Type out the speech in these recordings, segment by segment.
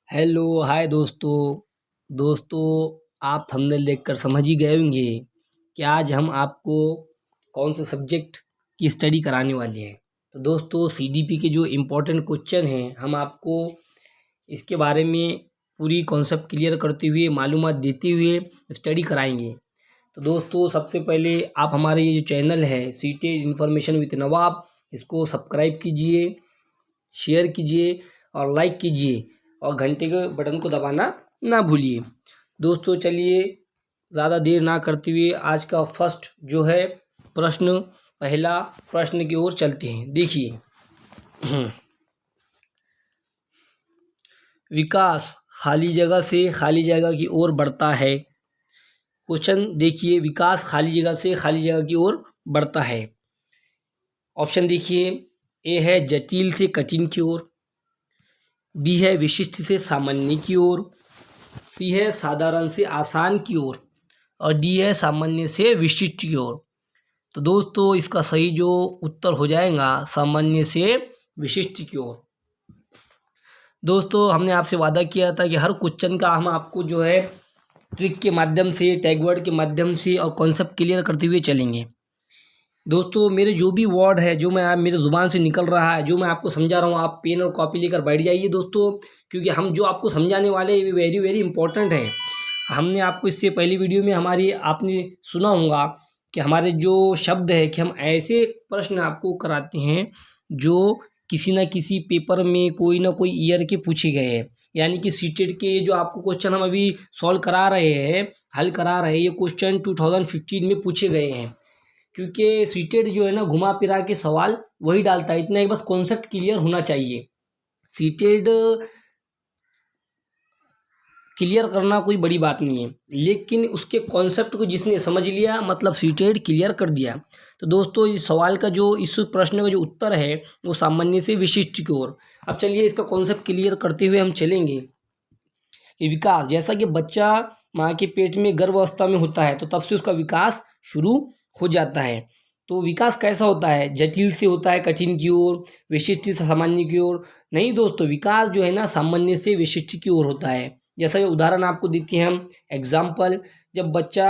Hello hi दोस्तों। आप thumbnail देखकर समझ ही गए होंगे कि आज हम आपको कौन से सब्जेक्ट की स्टडी कराने वाले हैं। तो दोस्तों सीडीपी के जो इम्पोर्टेंट क्वेश्चन हैं हम आपको इसके बारे में पूरी कॉन्सेप्ट क्लियर करते हुए मालूमात देते हुए स्टडी कराएंगे। तो दोस्तों सबसे पहले आप हमारे ये जो चैनल है सीटेड इन्फॉर्मेशन विद नवाब, इसको सब्सक्राइब कीजिए, शेयर कीजिए और लाइक कीजिए और घंटे के बटन को दबाना ना भूलिए। दोस्तों चलिए ज़्यादा देर ना करते हुए आज का फर्स्ट जो है पहला प्रश्न की ओर चलते हैं। देखिए विकास खाली जगह से खाली जगह की ओर बढ़ता है। क्वेश्चन देखिए, विकास खाली जगह से खाली जगह की ओर बढ़ता है। ऑप्शन देखिए, ए है जटिल से कठिन की ओर, बी है विशिष्ट से सामान्य की ओर, सी है साधारण से आसान की ओर और डी है सामान्य से विशिष्ट की ओर। तो दोस्तों इसका सही जो उत्तर हो जाएगा सामान्य से विशिष्ट की ओर। दोस्तों हमने आपसे वादा किया था कि हर क्वेश्चन का हम आपको जो है ट्रिक के माध्यम से, टैग वर्ड के माध्यम से और कॉन्सेप्ट क्लियर करते हुए चलेंगे। दोस्तों मेरे जो भी वर्ड है जो मेरे ज़ुबान से निकल रहा है, जो मैं आपको समझा रहा हूँ, आप पेन और कॉपी लेकर बैठ जाइए दोस्तों, क्योंकि हम जो आपको समझाने वाले हैं ये वेरी वेरी इंपॉर्टेंट है। हमने आपको इससे पहली वीडियो में आपने सुना होगा कि हमारे जो शब्द है कि हम ऐसे प्रश्न आपको कराते हैं जो किसी न किसी पेपर में कोई ना कोई ईयर के पूछे गए हैं। यानी कि सीटेट के जो आपको क्वेश्चन हम अभी सॉल्व करा रहे हैं, हल करा रहे हैं, ये क्वेश्चन 2015 में पूछे गए हैं। क्योंकि सीटेट जो है ना घुमा फिरा के सवाल वही डालता है, इतना ही बस कॉन्सेप्ट क्लियर होना चाहिए। सीटेट क्लियर करना कोई बड़ी बात नहीं है, लेकिन उसके कॉन्सेप्ट को जिसने समझ लिया मतलब सीटेट क्लियर कर दिया। तो दोस्तों इस सवाल का जो, इस प्रश्न का जो उत्तर है वो सामान्य से विशिष्ट की ओर। अब चलिए इसका कॉन्सेप्ट क्लियर करते हुए हम चलेंगे। विकास, जैसा कि बच्चा माँ के पेट में गर्भावस्था में होता है तो तब से उसका विकास शुरू हो जाता है। तो विकास कैसा होता है? जटिल से होता है कठिन की ओर, विशिष्ट से सामान्य की ओर। नहीं दोस्तों, विकास जो है ना सामान्य से विशिष्ट की ओर होता है। जैसा कि उदाहरण आपको देते हैं हम एग्जाम्पल, जब बच्चे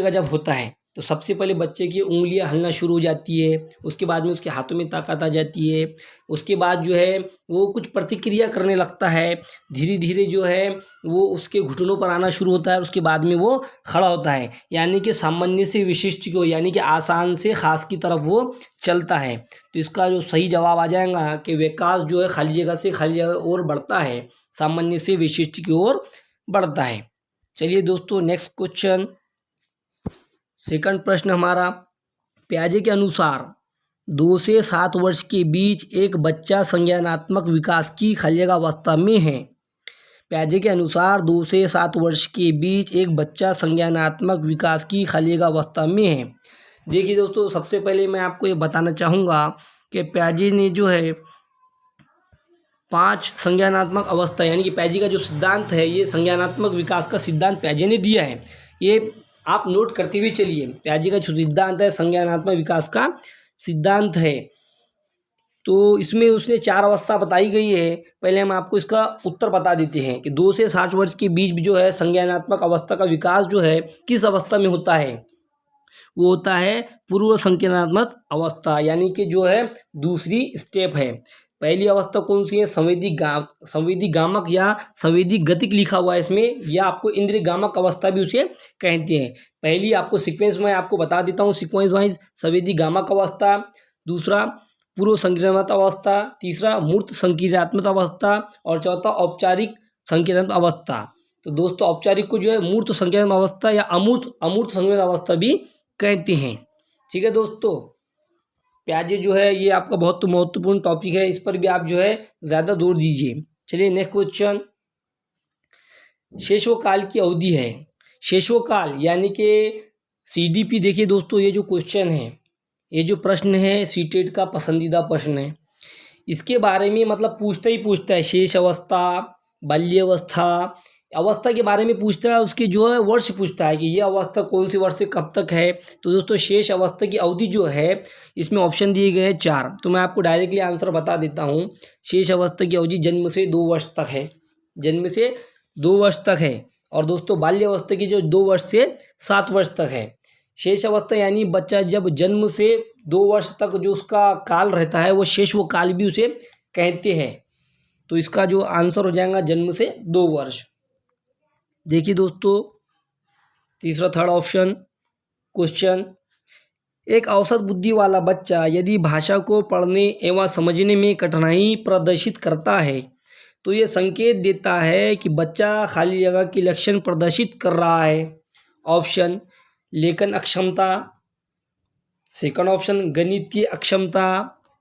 का जब होता है तो सबसे पहले बच्चे की उंगलियां हिलना शुरू हो जाती है, उसके बाद में उसके हाथों में ताकत आ जाती है, उसके बाद जो है वो कुछ प्रतिक्रिया करने लगता है, धीरे धीरे जो है वो उसके घुटनों पर आना शुरू होता है, उसके बाद में वो खड़ा होता है। यानी कि सामान्य से विशिष्ट को, यानी कि आसान से खास की तरफ वो चलता है। तो इसका जो सही जवाब आ जाएगा कि विकास जो है खाली जगह से खाली जगह और बढ़ता है, सामान्य से विशिष्ट की ओर बढ़ता है। चलिए दोस्तों नेक्स्ट क्वेश्चन, सेकंड प्रश्न हमारा, पियाजे के अनुसार 2 से 7 वर्ष के बीच एक बच्चा संज्ञानात्मक विकास की खलियावस्था में है। पियाजे के अनुसार 2 से 7 वर्ष के बीच एक बच्चा संज्ञानात्मक विकास की खलियावस्था में है। देखिए दोस्तों सबसे पहले मैं आपको ये बताना चाहूँगा कि पियाजे ने जो है 5 संज्ञानात्मक अवस्था, यानी कि पियाजे का जो सिद्धांत है, ये संज्ञानात्मक विकास का सिद्धांत पियाजे ने दिया है। ये आप नोट करते हुए चलिए, पियाजे का जो सिद्धांत है संज्ञानात्मक विकास का सिद्धांत है। तो इसमें उसने 4 अवस्था बताई गई है। पहले हम आपको इसका उत्तर बता देते हैं कि 2 से 7 वर्ष के बीच जो है संज्ञानात्मक अवस्था का विकास जो है किस अवस्था में होता है? वो होता है पूर्व संज्ञानात्मक अवस्था, यानी कि जो है दूसरी स्टेप है। पहली अवस्था कौन सी है? संवेदी गामक या संवेदी गतिक लिखा हुआ है इसमें, या आपको इंद्रिय गामक अवस्था भी उसे कहते हैं। पहली आपको सीक्वेंस में आपको बता देता हूँ सीक्वेंस वाइज, संवेदी गामक अवस्था, दूसरा पूर्व संकीर्णात्मक अवस्था, तीसरा मूर्त संकीर्णात्मक अवस्था और चौथा औपचारिक संकीर्णात्मक अवस्था। तो दोस्तों औपचारिक को जो है मूर्त संकीर्णात्मक अवस्था या अमूर्त संकीर्णात्मक अवस्था भी कहते हैं। ठीक है दोस्तों, पियाजे जो है ये आपका बहुत महत्वपूर्ण टॉपिक है, इस पर भी आप जो है ज़्यादा जोर दीजिए। चलिए नेक्स्ट क्वेश्चन, शेषवकाल की अवधि है। शेषवकाल यानी कि सीडीपी, देखिए दोस्तों ये जो क्वेश्चन है, ये जो प्रश्न है सीटेट का पसंदीदा प्रश्न है। इसके बारे में मतलब पूछता ही पूछता है, शेष अवस्था, बाल्यावस्था अवस्था के बारे में पूछता है, उसके जो है वर्ष पूछता है कि ये अवस्था कौन सी वर्ष से कब तक है। तो दोस्तों शेष अवस्था की अवधि जो है इसमें ऑप्शन दिए गए हैं 4। तो मैं आपको डायरेक्टली आंसर बता देता हूँ। शेष अवस्था की अवधि जन्म से 2 वर्ष तक है, जन्म से 2 वर्ष तक है। और दोस्तों बाल्य अवस्था की जो 2 वर्ष से 7 वर्ष तक है। शेष अवस्था यानी बच्चा जब जन्म से 2 वर्ष तक जो उसका काल रहता है वो शेष वो काल भी उसे कहते हैं। तो इसका जो आंसर हो जाएगा जन्म से 2 वर्ष। देखिए दोस्तों तीसरा थर्ड ऑप्शन क्वेश्चन, एक औसत बुद्धि वाला बच्चा यदि भाषा को पढ़ने एवं समझने में कठिनाई प्रदर्शित करता है तो ये संकेत देता है कि बच्चा खाली जगह की लक्षण प्रदर्शित कर रहा है। ऑप्शन लेखन अक्षमता, सेकंड ऑप्शन गणितीय अक्षमता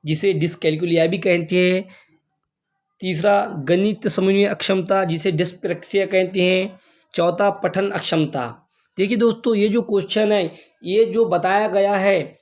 जिसे डिसकैलकुलिया भी कहते हैं, तीसरा गणित समन्वय अक्षमता जिसे डिस्प्रैक्सिया कहते हैं, चौथा पठन अक्षमता। देखिए दोस्तों ये जो क्वेश्चन है ये जो बताया गया है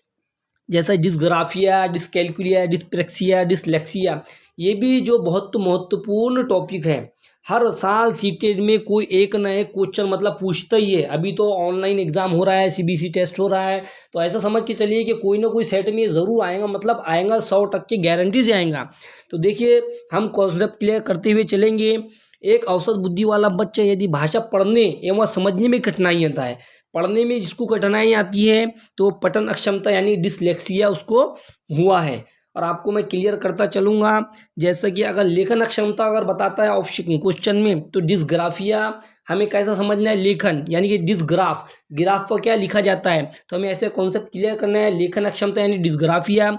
जैसा डिस्ग्राफिया, डिसकैलकुलिया, डिस्प्रैक्सिया, डिसलेक्सिया, ये भी जो बहुत महत्वपूर्ण टॉपिक है। हर साल सीटेट में कोई एक ना एक क्वेश्चन मतलब पूछता ही है। अभी तो ऑनलाइन एग्ज़ाम हो रहा है, सीबीएसई टेस्ट हो रहा है, तो ऐसा समझ के चलिए कि कोई ना कोई सेट में ज़रूर आएगा, मतलब आएगा 100% गारंटी से आएगा। तो देखिए हम कॉन्सेप्ट क्लियर करते हुए चलेंगे। एक औसत बुद्धि वाला बच्चा यदि भाषा पढ़ने एवं समझने में कठिनाई आता है, पढ़ने में जिसको कठिनाई आती है तो पठन अक्षमता यानी डिसलेक्सिया उसको हुआ है। और आपको मैं क्लियर करता चलूँगा, जैसे कि अगर लेखन अक्षमता अगर बताता है ऑप्शन क्वेश्चन में तो डिसग्राफिया हमें कैसा समझना है, लेखन यानी कि डिसग्राफ, ग्राफ पर क्या लिखा जाता है, तो हमें ऐसे कॉन्सेप्ट क्लियर करना है। लेखन अक्षमता यानी डिसग्राफिया,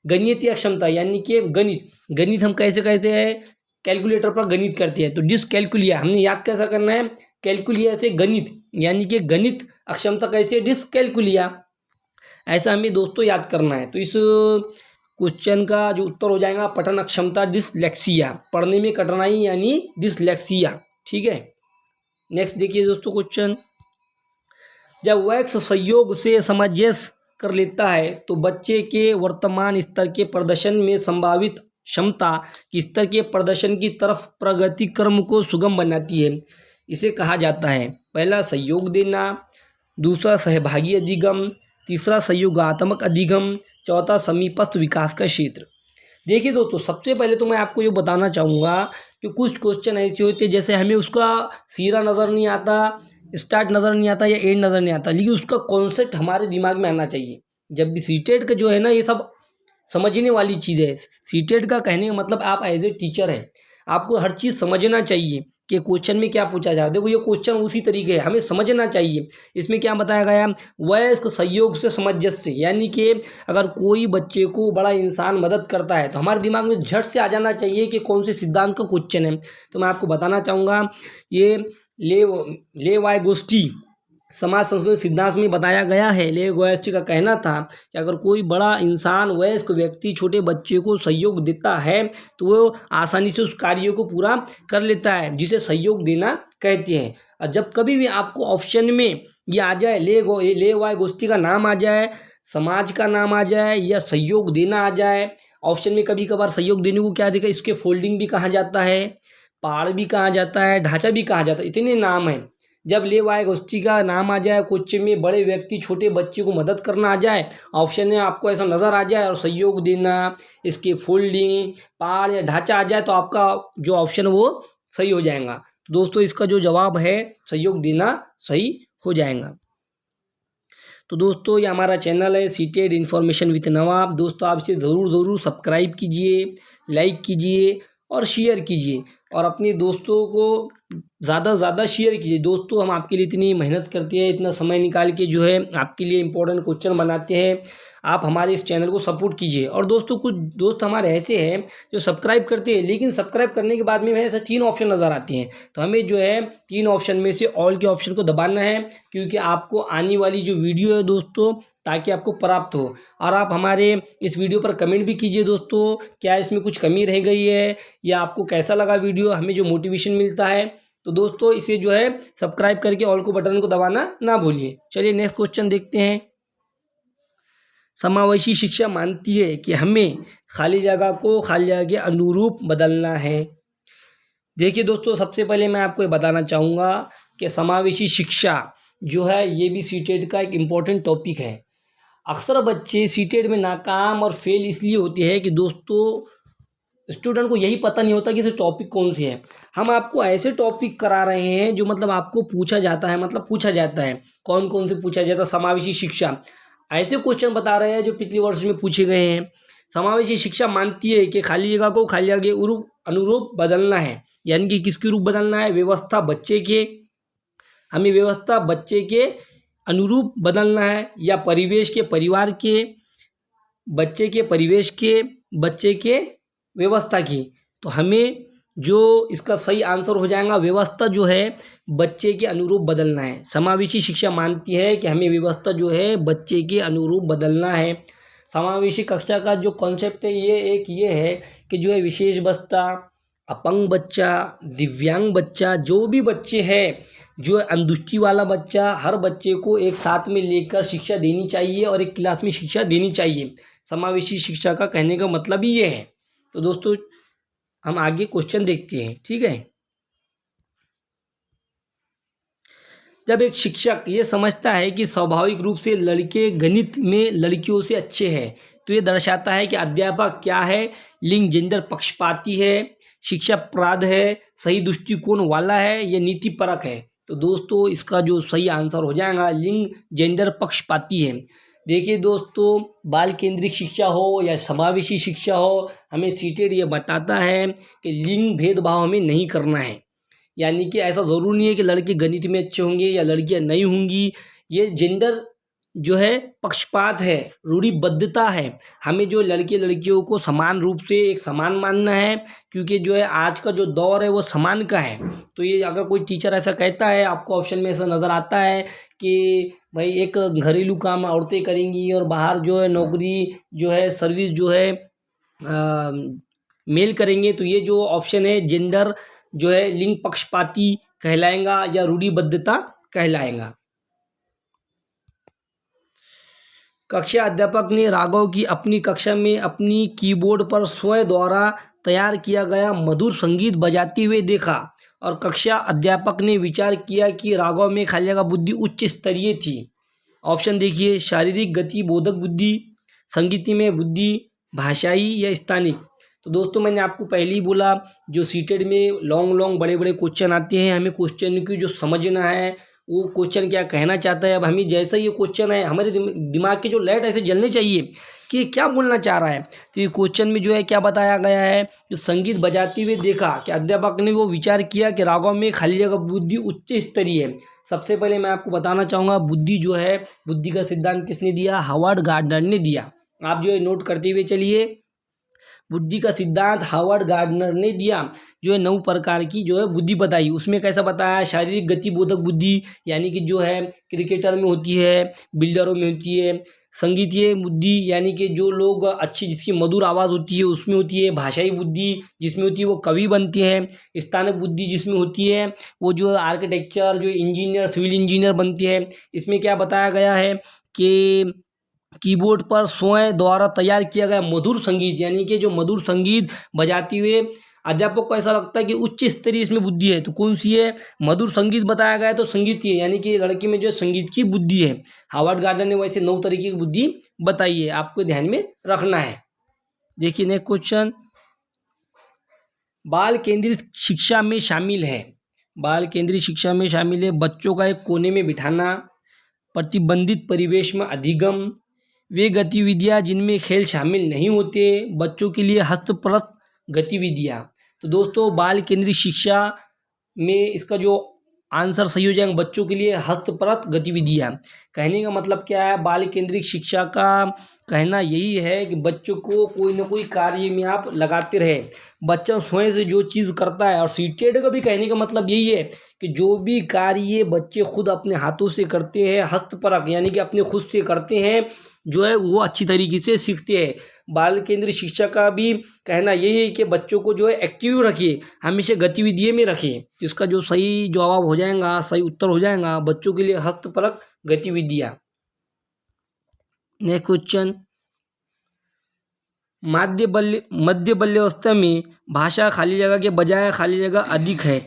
गणितीय अक्षमता यानी कि गणित, गणित हम कैसे कहते हैं, कैलकुलेटर पर गणित करते हैं, तो डिसकैलकुलिया हमने याद कैसा करना है, कैलकुलिया से गणित यानी कि गणित अक्षमता कैसे, डिसकैलकुलिया, ऐसा हमें दोस्तों याद करना है। तो इस क्वेश्चन का जो उत्तर हो जाएगा पठन अक्षमता डिसलेक्सिया, पढ़ने में कठिनाई यानी डिसलेक्सिया। ठीक है, नेक्स्ट देखिए दोस्तों क्वेश्चन, जब वैक्स संयोग से सामंजस्य कर लेता है तो बच्चे के वर्तमान स्तर के प्रदर्शन में संभावित क्षमता की स्तर के प्रदर्शन की तरफ प्रगति क्रम को सुगम बनाती है। इसे कहा जाता है पहला सहयोग देना, दूसरा सहभागी अधिगम, तीसरा सहयोगात्मक अधिगम, चौथा समीपस्थ विकास का क्षेत्र। देखिए दोस्तों सबसे पहले तो मैं आपको ये बताना चाहूँगा कि कुछ क्वेश्चन ऐसे होते हैं जैसे हमें उसका सिरा नज़र नहीं आता, स्टार्ट नज़र नहीं आता या एंड नज़र नहीं आता, लेकिन उसका कॉन्सेप्ट हमारे दिमाग में आना चाहिए। जब भी सीटेट का जो है ना ये सब समझने वाली चीज़ है। सीटेट का कहने का मतलब आप एज ए टीचर है, आपको हर चीज़ समझना चाहिए कि क्वेश्चन में क्या पूछा जा रहा है। देखो ये क्वेश्चन उसी तरीके है, हमें समझना चाहिए। इसमें क्या बताया गया, वयस्क सहयोग से सामंजस्य, यानी कि अगर कोई बच्चे को बड़ा इंसान मदद करता है तो हमारे दिमाग में झट से आ जाना चाहिए कि कौन से सिद्धांत का क्वेश्चन है। तो मैं आपको बताना चाहूँगा ये लेवाइगोस्की समाज संस्कृति सिद्धांत में बताया गया है। लेवाइगोस्की का कहना था कि अगर कोई बड़ा इंसान वयस्क व्यक्ति छोटे बच्चे को सहयोग देता है तो वो आसानी से उस कार्य को पूरा कर लेता है, जिसे सहयोग देना कहते हैं। और जब कभी भी आपको ऑप्शन में ये आ जाए लेवाइगोस्की का नाम आ जाए, समाज का नाम आ जाए या सहयोग देना आ जाए, ऑप्शन में कभी कभार सहयोग देने को क्या देखा, इसके फोल्डिंग भी कहा जाता है, पहाड़ भी कहा जाता है, ढांचा भी कहा जाता है, इतने नाम हैं। जब लेवाइगोस्की का नाम आ जाए, क्वेश्चन में बड़े व्यक्ति छोटे बच्चे को मदद करना आ जाए, ऑप्शन में आपको ऐसा नज़र आ जाए और सहयोग देना, इसके फोल्डिंग, पहाड़ या ढांचा आ जाए तो आपका जो ऑप्शन वो सही हो जाएगा। तो दोस्तों इसका जो जवाब है सहयोग देना सही हो जाएगा। तो दोस्तों ये हमारा चैनल है सीटेट इन्फॉर्मेशन विद नवाब। दोस्तों आप इसे ज़रूर सब्सक्राइब कीजिए, लाइक कीजिए और शेयर कीजिए और अपने दोस्तों को ज़्यादा से ज़्यादा शेयर कीजिए। दोस्तों हम आपके लिए इतनी मेहनत करते हैं, इतना समय निकाल के जो है आपके लिए इम्पोर्टेंट क्वेश्चन बनाते हैं, आप हमारे इस चैनल को सपोर्ट कीजिए। और दोस्तों कुछ दोस्त हमारे ऐसे हैं जो सब्सक्राइब करते हैं लेकिन सब्सक्राइब करने के बाद में ऐसा 3 ऑप्शन नज़र आते हैं, तो हमें जो है 3 ऑप्शन में से ऑल के ऑप्शन को दबाना है, क्योंकि आपको आने वाली जो वीडियो है दोस्तों ताकि आपको प्राप्त हो। और आप हमारे इस वीडियो पर कमेंट भी कीजिए दोस्तों, क्या इसमें कुछ कमी रह गई है या आपको कैसा लगा वीडियो, हमें जो मोटिवेशन मिलता है। तो दोस्तों इसे जो है सब्सक्राइब करके ऑल को बटन को दबाना ना भूलिए। चलिए नेक्स्ट क्वेश्चन देखते हैं। समावेशी शिक्षा मानती है कि हमें खाली जगह को खाली जगह के अनुरूप बदलना है। देखिए दोस्तों, सबसे पहले मैं आपको ये बताना चाहूँगा कि समावेशी शिक्षा जो है ये भी सीटेट का एक इम्पॉर्टेंट टॉपिक है। अक्सर बच्चे सीटेट में नाकाम और फेल इसलिए होते हैं कि दोस्तों स्टूडेंट को यही पता नहीं होता कि इसे टॉपिक कौन से है। हम आपको ऐसे टॉपिक करा रहे हैं जो मतलब आपको पूछा जाता है, मतलब पूछा जाता है कौन कौन से पूछा जाता है। समावेशी शिक्षा ऐसे क्वेश्चन बता रहे हैं जो पिछले वर्ष में पूछे गए हैं। समावेशी शिक्षा मानती है कि खाली जगह को खाली जगह के अनुरूप बदलना है, यानी कि किसके रूप बदलना है, व्यवस्था बच्चे के, हमें व्यवस्था बच्चे के अनुरूप बदलना है, या परिवेश के, परिवार के, बच्चे के परिवेश के, बच्चे के व्यवस्था की। तो हमें जो इसका सही आंसर हो जाएगा, व्यवस्था जो है बच्चे के अनुरूप बदलना है। समावेशी शिक्षा मानती है कि हमें व्यवस्था जो है बच्चे के अनुरूप बदलना है। समावेशी कक्षा का जो कॉन्सेप्ट है ये है कि जो है विशेष बस्ता, अपंग बच्चा, दिव्यांग बच्चा, जो भी बच्चे हैं, जो अंधदृष्टि वाला बच्चा, हर बच्चे को एक साथ में लेकर शिक्षा देनी चाहिए और एक क्लास में शिक्षा देनी चाहिए। समावेशी शिक्षा का कहने का मतलब ही ये है। तो दोस्तों हम आगे क्वेश्चन देखते हैं, ठीक है। जब एक शिक्षक ये समझता है कि स्वाभाविक रूप से लड़के गणित में लड़कियों से अच्छे हैं, तो ये दर्शाता है कि अध्यापक क्या है, लिंग जेंडर पक्षपाती है, शिक्षा अपराध है, सही दृष्टिकोण वाला है, या नीति परक है। तो दोस्तों इसका जो सही आंसर हो जाएगा लिंग जेंडर पक्षपाती है। देखिए दोस्तों, बाल केंद्रित शिक्षा हो या समावेशी शिक्षा हो, हमें सीटेट ये बताता है कि लिंग भेदभाव हमें नहीं करना है। यानी कि ऐसा ज़रूरी नहीं है कि लड़के गणित में अच्छे होंगे या लड़कियां नहीं होंगी। ये जेंडर जो है पक्षपात है, रूढ़िबद्धता है। हमें जो लड़के लड़कियों को समान रूप से एक समान मानना है, क्योंकि जो है आज का जो दौर है वो समान का है। तो ये अगर कोई टीचर ऐसा कहता है, आपको ऑप्शन में ऐसा नज़र आता है कि भाई एक घरेलू काम औरतें करेंगी और बाहर जो है नौकरी जो है सर्विस जो है मेल करेंगे, तो ये जो ऑप्शन है जेंडर जो है लिंग पक्षपाती कहलाएगा या रूढ़िबद्धता कहलाएगा। कक्षा अध्यापक ने राघव की अपनी कक्षा में अपनी कीबोर्ड पर स्वयं द्वारा तैयार किया गया मधुर संगीत बजाते हुए देखा, और कक्षा अध्यापक ने विचार किया कि राघव में खालिया का बुद्धि उच्च स्तरीय थी। ऑप्शन देखिए, शारीरिक गति, बोधक बुद्धि, संगीत में बुद्धि, भाषाई या स्थानिक। तो दोस्तों मैंने आपको पहले ही बोला, जो सीटेड में लॉन्ग बड़े बड़े क्वेश्चन आते हैं, हमें क्वेश्चन की जो समझना है वो क्वेश्चन क्या कहना चाहता है। अब हमें जैसा ये क्वेश्चन है, हमारे दिमाग के जो लाइट ऐसे जलने चाहिए कि क्या बोलना चाह रहा है। तो ये क्वेश्चन में जो है क्या बताया गया है, जो संगीत बजाते हुए देखा कि अध्यापक ने वो विचार किया कि राघव में खाली जगह बुद्धि उच्च स्तरीय है। सबसे पहले मैं आपको बताना चाहूँगा, बुद्धि जो है, बुद्धि का सिद्धांत किसने दिया, हावर्ड गार्डनर ने दिया। आप जो है नोट करते हुए चलिए, बुद्धि का सिद्धांत हावर्ड गार्डनर ने दिया। जो है 9 प्रकार की जो है बुद्धि बताई। उसमें कैसा बताया, शारीरिक गति बोधक बुद्धि, यानी कि जो है क्रिकेटर में होती है, बिल्डरों में होती है। संगीतीय बुद्धि, यानी कि जो लोग अच्छी, जिसकी मधुर आवाज़ होती है उसमें होती है। भाषाई बुद्धि जिसमें होती है वो कवि बनते हैं। स्थानिक बुद्धि जिसमें होती है वो जो आर्किटेक्चर, जो इंजीनियर, सिविल इंजीनियर बनते हैं। इसमें क्या बताया गया है कि कीबोर्ड पर स्वयं द्वारा तैयार किया गया मधुर संगीत, यानी कि जो मधुर संगीत बजाते हुए अध्यापक को ऐसा लगता है कि उच्च स्तरीय इसमें बुद्धि है। तो कौन सी है, मधुर संगीत बताया गया है, तो संगीत ही है, यानी कि लड़के में जो संगीत की बुद्धि है। हावर्ड गार्डनर ने वैसे 9 तरीके की बुद्धि बताई है, आपको ध्यान में रखना है। देखिए नेक्स्ट क्वेश्चन, बाल केंद्रित शिक्षा में शामिल है। बाल केंद्रित शिक्षा में शामिल है बच्चों का एक कोने में बिठाना, प्रतिबंधित परिवेश में अधिगम, वे गतिविधियां जिनमें खेल शामिल नहीं होते, बच्चों के लिए हस्तप्रत गतिविधियां। तो दोस्तों बाल केंद्रित शिक्षा में इसका जो आंसर सही हो जाएगा, बच्चों के लिए हस्तप्रत गतिविधियां। कहने का मतलब क्या है, बाल केंद्रित शिक्षा का कहना यही है कि बच्चों को कोई ना कोई कार्य में आप लगाते रहे, बच्चा स्वयं से जो चीज़ करता है। और सीटेड का भी कहने का मतलब यही है कि जो भी कार्य बच्चे खुद अपने हाथों से करते हैं, हस्तपरक यानी कि अपने खुद से करते हैं, जो है वो अच्छी तरीके से सीखते हैं। बाल केंद्रित शिक्षा का भी कहना यही है कि बच्चों को जो है एक्टिव रखिए, हमेशा गतिविधियों में रखिए। तो इसका जो सही जवाब हो जाएगा, सही उत्तर हो जाएगा, बच्चों के लिए हस्तपरक गतिविधियाँ। नेक्स्ट क्वेश्चन, मध्य बाल्यावस्था में भाषा खाली जगह के बजाय खाली जगह अधिक है।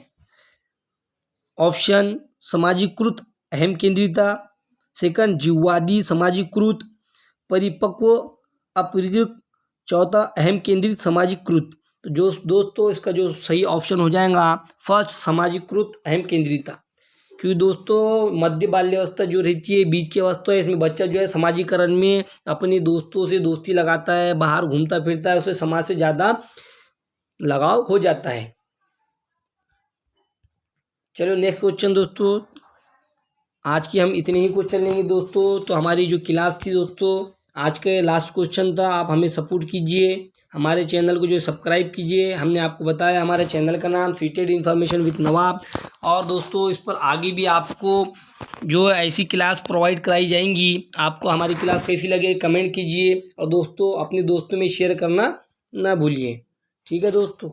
ऑप्शन सामाजिकृत अहम केंद्रिता, सेकंड जीववादी सामाजिकृत, परिपक्व अपरिकृत, चौथा अहम केंद्रित सामाजिकृत। तो जो दोस्तों इसका जो सही ऑप्शन हो जाएगा फर्स्ट सामाजिकृत अहम केंद्रिता। क्योंकि दोस्तों मध्य बाल्यावस्था जो रहती है बीच की अवस्था है, इसमें बच्चा जो है समाजीकरण में अपने दोस्तों से दोस्ती लगाता है, बाहर घूमता फिरता है, उसे समाज से ज़्यादा लगाव हो जाता है। चलो नेक्स्ट क्वेश्चन दोस्तों, आज की हम इतने ही क्वेश्चन लेंगे दोस्तों। तो हमारी जो क्लास थी दोस्तों, आज का लास्ट क्वेश्चन था। आप हमें सपोर्ट कीजिए, हमारे चैनल को जो सब्सक्राइब कीजिए। हमने आपको बताया हमारे चैनल का नाम सीटेड इन्फॉर्मेशन विद नवाब। और दोस्तों इस पर आगे भी आपको जो ऐसी क्लास प्रोवाइड कराई जाएंगी। आपको हमारी क्लास कैसी लगे कमेंट कीजिए, और दोस्तों अपने दोस्तों में शेयर करना ना भूलिए। ठीक है दोस्तों।